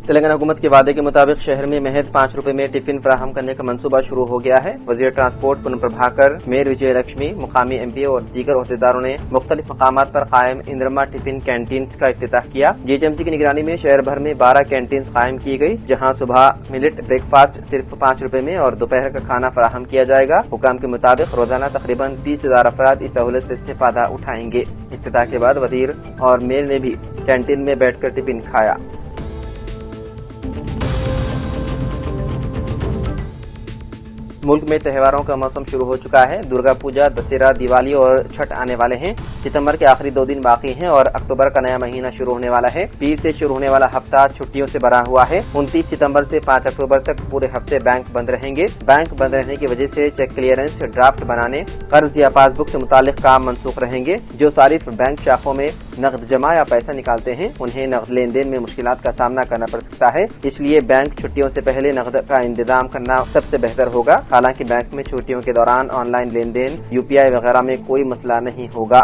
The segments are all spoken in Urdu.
تلنگانہ حکومت کے وعدے کے مطابق شہر میں محض 5 روپے میں ٹفن فراہم کرنے کا منصوبہ شروع ہو گیا ہے۔ وزیر ٹرانسپورٹ پون پربھاکر، میئر وجے لکشمی، مقامی ایم پی اور دیگر عہدیداروں نے مختلف مقامات پر قائم اندرما ٹفن کینٹینز کا افتتاح کیا۔ جی ایچ ایم سی کی نگرانی میں شہر بھر میں 12 کینٹینز قائم کی گئی، جہاں صبح ملٹ بریک فاسٹ صرف 5 روپے میں اور دوپہر کا کھانا فراہم کیا جائے گا۔ حکام کے مطابق روزانہ تقریباً 30,000 افراد اس سہولت سے استفادہ اٹھائیں گے۔ افتتاح کے بعد وزیر اور میئر نے بھی کینٹین میں بیٹھ کر ٹفن کھایا۔ ملک میں تہواروں کا موسم شروع ہو چکا ہے۔ درگا پوجا، دسہرہ، دیوالی اور چھٹ آنے والے ہیں۔ ستمبر کے آخری 2 دن باقی ہیں اور اکتوبر کا نیا مہینہ شروع ہونے والا ہے۔ پیر سے شروع ہونے والا ہفتہ چھٹیوں سے بھرا ہوا ہے۔ 29 ستمبر سے 5 اکتوبر تک پورے ہفتے بینک بند رہیں گے۔ بینک بند رہنے کی وجہ سے چیک کلیئرنس، ڈرافٹ بنانے، قرض یا پاس بک سے متعلق کام منسوخ رہیں گے۔ جو صارف بینک شاخوں میں نقد جمع یا پیسہ نکالتے ہیں انہیں نقد لین دین میں مشکلات کا سامنا کرنا پڑ سکتا ہے، اس لیے بینک چھٹیوں سے پہلے نقد کا انتظام کرنا سب سے بہتر ہوگا۔ حالانکہ بینک میں چھٹیوں کے دوران on line lane then, U P آئی وغیرہ میں کوئی مسئلہ نہیں ہوگا۔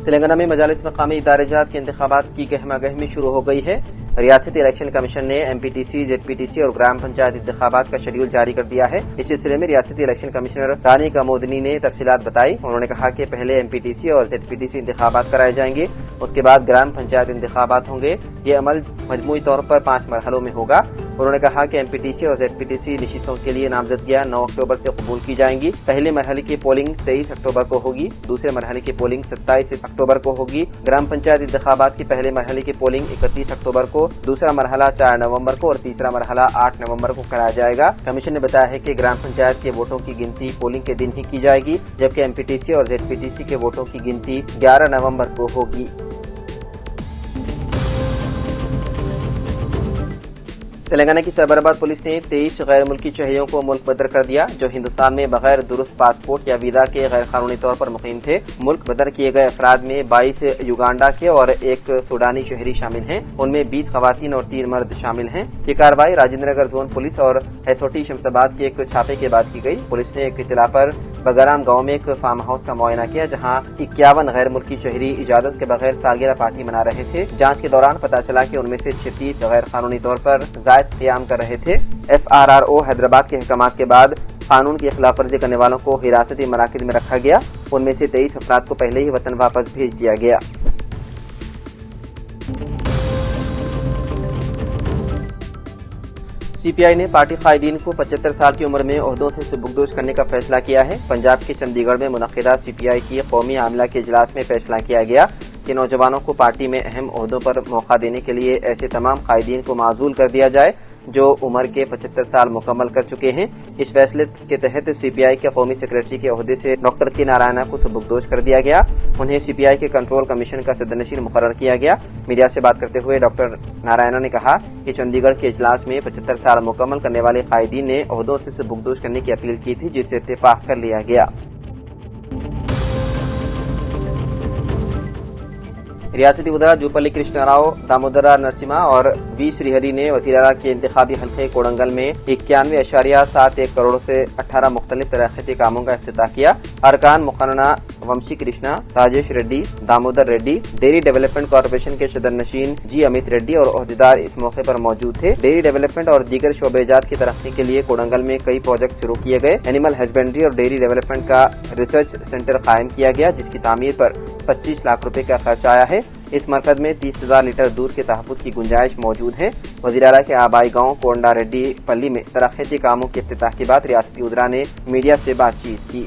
تلنگانہ میں مجالس مقامی ادارے جات کے انتخابات کی گہما گہمی شروع ہو گئی ہے۔ ریاستی الیکشن کمیشن نے M P T C, Z P T C اور گرام پنچایت انتخابات کا شیڈول جاری کر دیا ہے۔ اس سلسلے میں ریاستی الیکشن کمشنر رانی کامودنی نے تفصیلات بتائی۔ انہوں نے کہا کہ پہلے ایم پی ٹی سی اور زیڈ پی ٹی سی انتخابات کرائے جائیں گے، اس کے بعد گرام پنچایت انتخابات ہوں گے۔ یہ عمل مجموعی طور پر 5 مرحلوں میں ہوگا۔ انہوں نے کہا کہ ایم پی ٹی سی اور زیڈ پی ٹی سی نشستوں کے لیے نامزدگیاں 9 اکتوبر سے قبول کی جائیں گی۔ پہلے مرحلے کی پولنگ 23 اکتوبر کو ہوگی، دوسرے مرحلے کی پولنگ 27 اکتوبر کو ہوگی۔ گرام پنچایت انتخابات کی پہلے مرحلے کی پولنگ 31 اکتوبر کو، دوسرا مرحلہ 4 نومبر کو اور تیسرا مرحلہ 8 نومبر کو کرایا جائے گا۔ کمیشن نے بتایا ہے کہ گرام پنچایت کے ووٹوں کی گنتی پولنگ کے دن ہی کی جائے گی، جبکہ ایم پی ٹی سی اور زیڈ پی ٹی سی کے ووٹوں کی گنتی 11 نومبر کو ہوگی۔ تلنگانہ کی سائبر آباد پولیس نے 23 غیر ملکی شہریوں کو ملک بدر کر دیا، جو ہندوستان میں بغیر درست پاسپورٹ یا ویزا کے غیر قانونی طور پر مقیم تھے۔ ملک بدر کیے گئے افراد میں 22 یوگانڈا کے اور 1 سوڈانی شہری شامل ہیں، ان میں 20 خواتین اور 3 مرد شامل ہیں۔ یہ کارروائی راجندر نگر زون پولیس اور ایس او ٹی شمس آباد کے ایک چھاپے کے بعد کی گئی۔ پولیس نے ایک اطلاع پر بگارام گاؤں میں ایک فارم ہاؤس کا معائنہ کیا، جہاں 51 غیر ملکی شہری اجازت کے بغیر سالگرہ پارٹی منا رہے تھے۔ جانچ کے دوران پتہ چلا کہ ان میں سے 36 غیر قانونی طور پر زائد قیام کر رہے تھے۔ F R R O Hyderabad کے احکامات کے بعد قانون کی خلاف ورزی کرنے والوں کو حراستی مراکز میں رکھا گیا۔ ان میں سے 23 افراد کو پہلے ہی وطن واپس بھیج دیا گیا۔ سی پی آئی نے پارٹی قائدین کو 75 سال کی عمر میں عہدوں سے سبکدوش کرنے کا فیصلہ کیا ہے۔ پنجاب کے چندی گڑھ میں منعقدہ سی پی آئی کی قومی عاملہ کے اجلاس میں فیصلہ کیا گیا کہ نوجوانوں کو پارٹی میں اہم عہدوں پر موقع دینے کے لیے ایسے تمام قائدین کو معزول کر دیا جائے جو عمر کے 75 سال مکمل کر چکے ہیں۔ اس فیصلے کے تحت سی پی آئی کے قومی سیکریٹری کے عہدے سے ڈاکٹر کے نارائنا کو سبکدوش کر دیا گیا۔ انہیں سی پی آئی کے کنٹرول کمیشن کا صدرنشین مقرر کیا گیا۔ میڈیا سے بات کرتے ہوئے ڈاکٹر نارائنا نے کہا کہ چندی گڑھ کے اجلاس میں 75 سال مکمل کرنے والے قائدین نے عہدوں سے سبکدوش کرنے کی اپیل کی تھی، جس سے اتفاق کر لیا گیا۔ ریاستی وزراء جوپلی کرشنا راؤ، دامودرا نرسمہا اور وی شری ہری نے وزیر اعلیٰ کے انتخابی حلقے کوڑنگل میں 91.71 کروڑ سے 18 مختلف ترقیاتی کاموں کا افتتاح کیا۔ ارکان مقننہ Vamshi Krishna, Rajesh Reddy, Damodar Reddy, dairy development corporation کے صدر نشین جی امیت ریڈی اور عہدیدار اس موقع پر موجود تھے۔ ڈیری ڈیولپمنٹ اور دیگر شعبہ جات کی ترقی کے لیے کوڑنگل میں کئی پروجیکٹ شروع کیے گئے۔ اینیمل ہسبینڈری اور ڈیری ڈیولپمنٹ کا ریسرچ سینٹر قائم کیا گیا، جس کی تعمیر پر 25 لاکھ روپے کا خرچ آیا ہے۔ اس مرکز میں 30,000 لیٹر دودھ کے تحفظ کی گنجائش موجود ہے۔ وزیر اعلیٰ کے آبائی گاؤں کونڈا ریڈی پلی میں ترقیاتی کاموں کے افتتاح کے بعد ریاستی وزراء نے میڈیا سے بات چیت کی۔